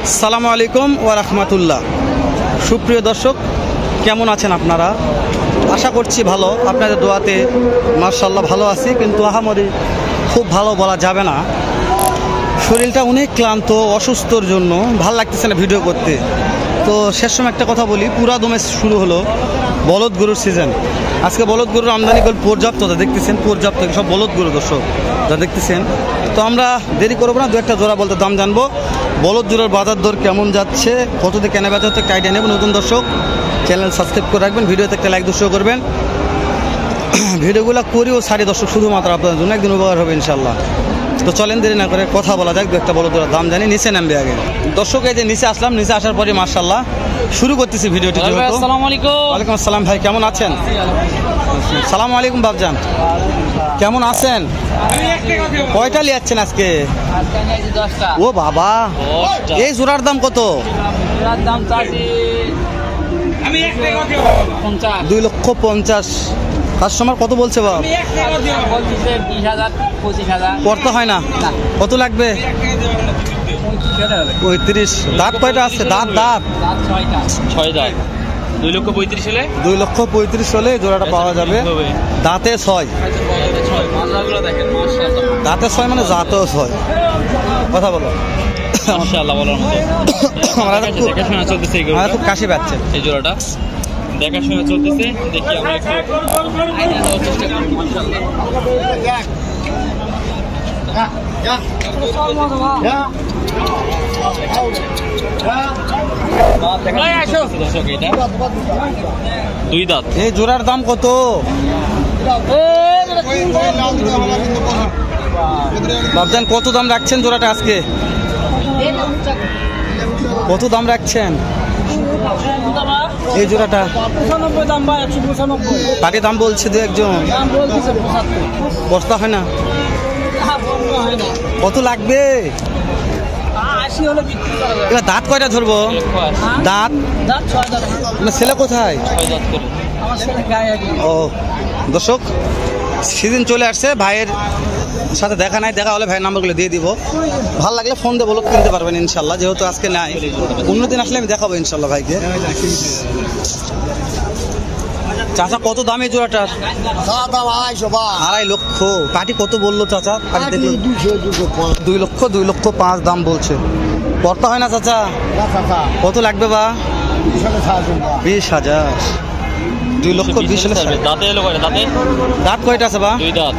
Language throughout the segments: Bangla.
আসসালামু আলাইকুম ওয়া রাহমাতুল্লাহ। সুপ্রিয় দর্শক, কেমন আছেন আপনারা? আশা করছি ভালো। আপনাদের দোয়াতে মাশাআল্লাহ ভালো আছি, কিন্তু আহামরি খুব ভালো বলা যাবে না। শরীরটা অনেক ক্লান্ত, অসুস্থর জন্য ভাল লাগতেছে না ভিডিও করতে। তো শেষ সময় একটা কথা বলি, পুরা দমে শুরু হলো বলদ গরুর সিজন। আজকে বলদ গরুর আমদানি পর্যাপ্ত, দেখতেছেন পর্যাপ্ত সব বলদ গরু দর্শক যা দেখতেছেন। তো আমরা দেরি করবো না, দু একটা জোড়া বলতে দাম জানবো। বলদ জোড়ার বাজার দর কেমন যাচ্ছে, কত দিয়ে কেনা বেচা হচ্ছে একটা আইডিয়া নেব। নতুন দর্শক চ্যানেল সাবস্ক্রাইব করে রাখবেন, ভিডিওতে একটা লাইক দর্শক করবেন। ভিডিওগুলো করিও সারি দর্শক শুধুমাত্র আপনাদের জন্য, একদিন উপকার হবে ইনশাল্লাহ। তো চলেন দেরি না করে কথা বলা যাক, দু একটা বলদ জোড়ার দাম জানি। নিচে নামবে আগে দর্শক, এই যে নিচে আসলাম, নিচে আসার পরে মাশাআল্লাহ শুরু করতেছি ভিডিওটি। আসসালামু আলাইকুম। ওয়ালাইকুম আসসালাম ভাই, কেমন আছেন? সালামু আলাইকুম বাবজান, কেমন আছেন? কয়টা লিয়াচ্ছেন আজকে? ও বাবা, এই জোড়ার দাম কত? 2,50,000। কাস্টমার কত বলছে বাবা? পড়তে হয় না, কত লাগবে? 35। দাঁত কয়টা আছে? দাঁত 6 দাঁত। 2,35,000 হলে 2,35,000 হলে জোড়াটা পাওয়া যাবে। দাঁতে 6। দাঁতে 6 মানে জাতেও 6। কথা বলো। মাশাআল্লাহ বলার মতো। আমরা দেখাশোনা চলতেছে এই খুব কাশি পাচ্ছে এই জোড়াটা দেখাশোনা চলতেছে। দেখি আমরা একটু আইডিয়া দেওয়ার চেষ্টা করি। দর্শক এটা 2 দাঁত। এই জোড়ার দাম কত? বাবজান কত দাম রাখছেন জোড়াটা আজকে? কত দাম রাখছেন এই জোড়াটা? 95 দাম বা 195 কাকে দাম বলছে দু একজন? দাম বলতেছে 75। বস্তা হয় না, কত লাগবে? 80 হলে বিক্রি করা যাবে। এবার দাঁত কয়টা ধরবো? দাঁত দাঁত 6 দাঁত। আপনার ছেলে কোথায়? 6 দাঁত করে। আমার ছেলে গায়ে আগে। ও দর্শক, সিজন চলে আসছে, ভাইয়ের সাথে দেখা নাই, দেখা হলে ভাইয়ের নাম্বারগুলো দিয়ে দিব। ভালো লাগলে ফোন দিয়ে বলো, কিনতে পারবেন ইনশাল্লাহ। যেহেতু আজকে নাই, অন্যদিন আসলে আমি দেখাবো ইনশাল্লাহ ভাইকে। চাচা কত দাম এই জোড়াটার? 2.5 লক্ষ। পাটি কত বললো চাচা? পাটি দেখলো 2,05,000 দাম বলছে। পড়তা হয় না চাচা, কত লাগবে বা? 20,000। 2,20,000 হলে দাঁতে এলো কয়টা? দাঁত কয়টা আছে বা? 2 দাঁত।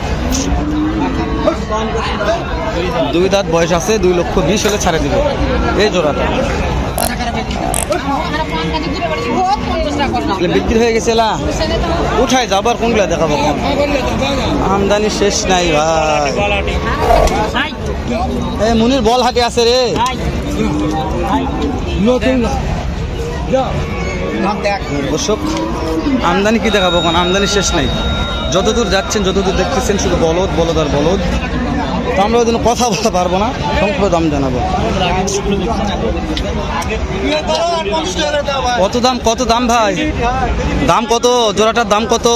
2 দাঁত বয়স আছে। 2,20,000 হলে ছাড়ে দিবে এই জোড়াটা। বিক্রি হয়ে গেছে, উঠায় যাবার কোনগুলা দেখাবো? আমদানি শেষ নাই ভাই। এই মুনির বল হাটে আছে রে। দর্শক আমদানি কি দেখাবো? কোন আমদানি শেষ নাই। যতদূর যাচ্ছেন, যতদূর দেখতেছেন শুধু বলদ বলদ আর বলদ। তো আমরা ওই জন্য কথা বলতে পারবো না, সংক্ষেপে দাম জানাবো। কত দাম? কত দাম ভাই? দাম কত জোড়াটার? দাম কত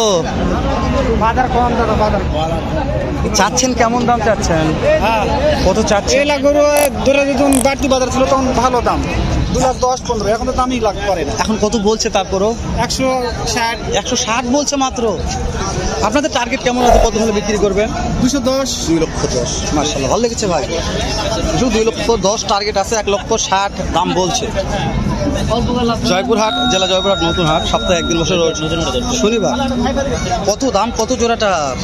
চাচ্ছেন? কেমন দাম চাচ্ছেন? কত চাচ্ছেন? গরু ধরে যখন বাড়তি বাজার ছিল তখন ভালো দাম 2,10,15। এখন তো দামই করে না। এখন কত বলছে তারপরও? 160 160 বলছে মাত্র। আপনাদের টার্গেট কেমন আছে? কত হলে বিক্রি করবেন? 210। 2,10,000। মাশাআল্লাহ ভালো লেগেছে ভাই। 2,10,000 টার্গেট আছে, 1,60,000 দাম বলছে। জয়পুরহাট জেলা, জয়পুরহাট নতুন হাট, সপ্তাহে একদিন বসে শনিবার। কত দাম? কত জোড়াটার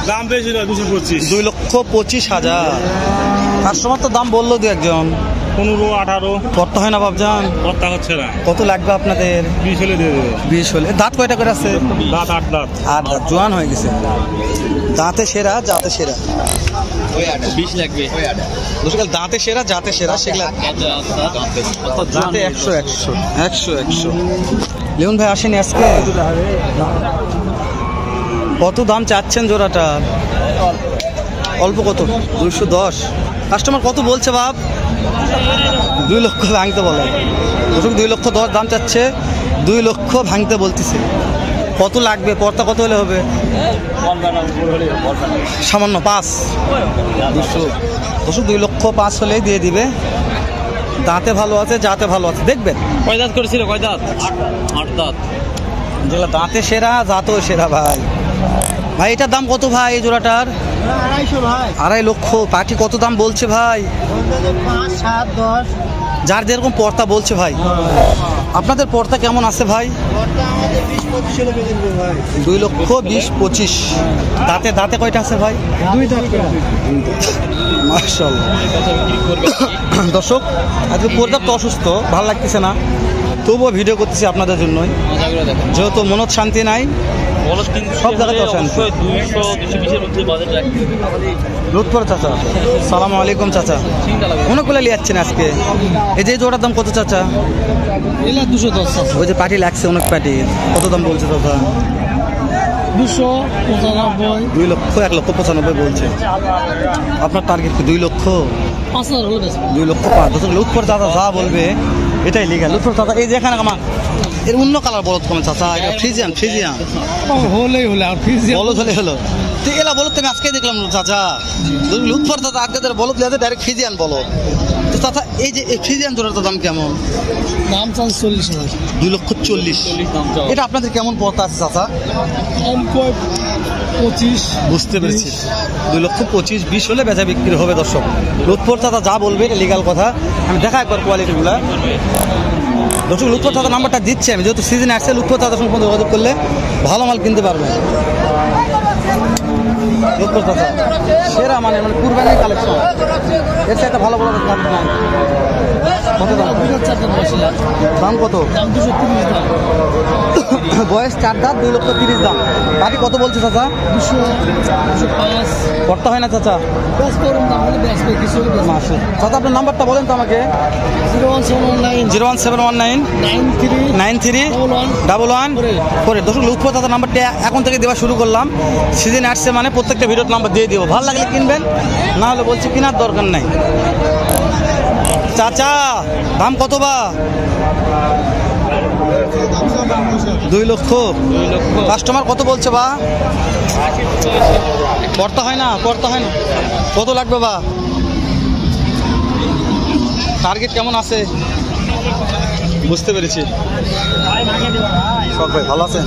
দাম বেশি না, 225। 2,25,000। কাস্টমার তো দাম বললো দু একজন। 15, 18 করতে হয় না বাবজান? কথা হচ্ছে না। কত লাগবে আপনাদের? 20 হলে দিয়ে দেবে। 20 হলে। দাঁত কয়টা করে আছে? দাঁত 8 দাঁত। 8 দাঁত, জোয়ান হয়ে গেছে। দাঁতে সেরা, জাতে সেরা। 20 লাগবে। দর্শক দাঁতে সেরা, জাতে সেরা, সেগুলা দাঁতে 100। লিওন ভাই আসেনি আজকে? কত দাম চাচ্ছেন জোড়াটা? অল্প কত? 210। কাস্টমার কত বলছে বাপ? 2 লক্ষ ভাঙতে বলে। 2,10,000 দাম চাচ্ছে, 2 লক্ষ ভাঙতে বলতেছে। কত লাগবে? পর্তা কত হলে হবে? সামান্য 5 200 2,05,000 হলেই দিয়ে দিবে। দাঁতে ভালো আছে, জাতে ভালো আছে, দেখবেন কয় দাঁত করেছিল? কয় দাঁত? আট দাঁত। যেগুলো দাঁতে সেরা, জাতেও সেরা ভাই। ভাই এটার দাম কত ভাই এই জোড়াটার? 250 ভাই। 2.5 লক্ষ। পাটি কত দাম বলছে ভাই? 5, 7, 10। যার যেরকম পর্তা বলছে ভাই। আপনাদের পর্তা কেমন আছে ভাই? আমাদের 20-25 হলে বেঁধে দেবো ভাই। 2,20,25। দাঁতে দাঁতে কয়টা আছে ভাই? 2 দাঁত করে। মাশাআল্লাহ। কত বিক্রি করবে? দর্শক আজকে পর্যাপ্ত অসুস্থ, ভালো লাগতেছে না, তবুও ভিডিও করতেছি আপনাদের জন্যই। মজাগুলো দেখেন। যেহেতু মনত শান্তি নাই, বলদ 300 সব জায়গাতে অশান্তি। অবশ্যই 200-220 এর মধ্যে বাজেট রাখতে হবে। লুৎফর চাচা, সালাম আলাইকুম চাচা। চিন্তা লাগবে। অনেকগুলো লিয়াচ্ছেন আজকে। এই যে জোড়ার দাম কত চাচা? এলা 210 আছে। ওই যে পাটি লাগছে অনেক পাটি, কত দাম বলছে চাচা? 295। 2,95,000 বলছে। আপনার টার্গেট কি 2 লক্ষ? 5000 হলে বেশ। 2,05,000। দর্শক লুৎফর চাচা যা বলবে এটাই লিখা। লুৎফর চাচা এই যে এখানে আমার এর অন্য কালার বলদ কমে চাচা, এটা ফ্রিজিয়ান। হলেই হলে আর ফিজ বলদ হলে হলো তো এলা বলদ তুমি আজকে দেখলাম চাচা। লুৎফর চাচা আজকে বলদ লিয়াতে ডাইরেক্ট ফ্রিজিয়ান বলো তো চাচা। এই যে এই ফ্রিজিয়ান জোড়াটার দাম কেমন? দাম 40 হাজার। 2,40,000। দাম চাও। এটা আপনাদের কেমন পথ আছে চাচা? 25। বুঝতে পেরেছি। 2,25,000-20 হলে বেচা বিক্রি হবে দর্শক। লুৎফর চাচা যা বলবে এটা লিগাল কথা। আমি দেখা একবার কোয়ালিটিগুলা। দর্শক লুৎফর চাচা নাম্বারটা দিচ্ছি আমি, যেহেতু সিজন আসছে। লুৎফর চাচার সঙ্গে যোগাযোগ করলে ভালো মাল কিনতে পারবেন। লুৎফর চাচা সেরা মানে কুরবানির কালেকশন, এর সাথে ভালো বড় থাকবে না। কত দাম? দাম কত? দাম 230 দাম। বয়স 4 দাঁত, 2,30,000 দাম। বাকি কত বলছে চাচা? 205। করতে হয় না চাচা? বেশ করুন দাম হলে বেশ করে কিছু হলে বেশ। মাসে চাচা আপনার নাম্বারটা বলেন তো আমাকে। 01719 01719 93 11 করে। দর্শক লুৎফর চাচা নাম্বারটা এখন থেকে দেওয়া শুরু করলাম। সিজন আসছে মানে প্রত্যেকটা ভিডিওর নাম্বার দিয়ে দিব। ভালো লাগলে কিনবেন, না হলে বলছি কেনার দরকার নাই। চাচা দাম কত বা? 2 লক্ষ। কাস্টমার কত বলছে বা? করতে হয় না, কত লাগবে বা? টার্গেট কেমন আছে? বুঝতে পেরেছি। সব ভাই ভালো আছেন?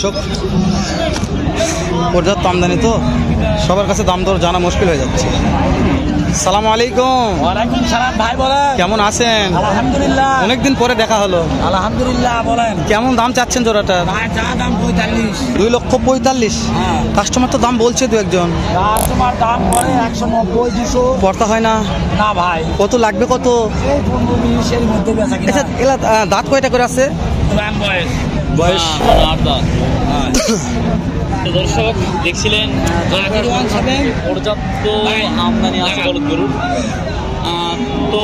সব পর্যাপ্ত আমদানি তো সবার কাছে দাম দর জানা মুশকিল হয়ে যাচ্ছে। সালাম আলাইকুম। ওয়ালাইকুম সালাম ভাই, বলেন। কেমন আছেন? আলহামদুলিল্লাহ। অনেকদিন পরে দেখা হলো। আলহামদুলিল্লাহ, বলেন। কেমন দাম চাচ্ছেন জোড়াটা? ভাই চা দাম 45। 2,45,000। হ্যাঁ। কাস্টমার তো দাম বলছে দু একজন। তোমার দাম করে 190 200। পড়তা হয় না? না ভাই, কত লাগবে কত? এই 15-20 এর মধ্যে বেচা কিনা। আচ্ছা এলা দাঁত কয়টা করে আছে? দাম বয়স 8 দাঁত। তো দর্শক দেখছিলেন পর্যাপ্ত আমদানি আছে বলদ গরুর। তো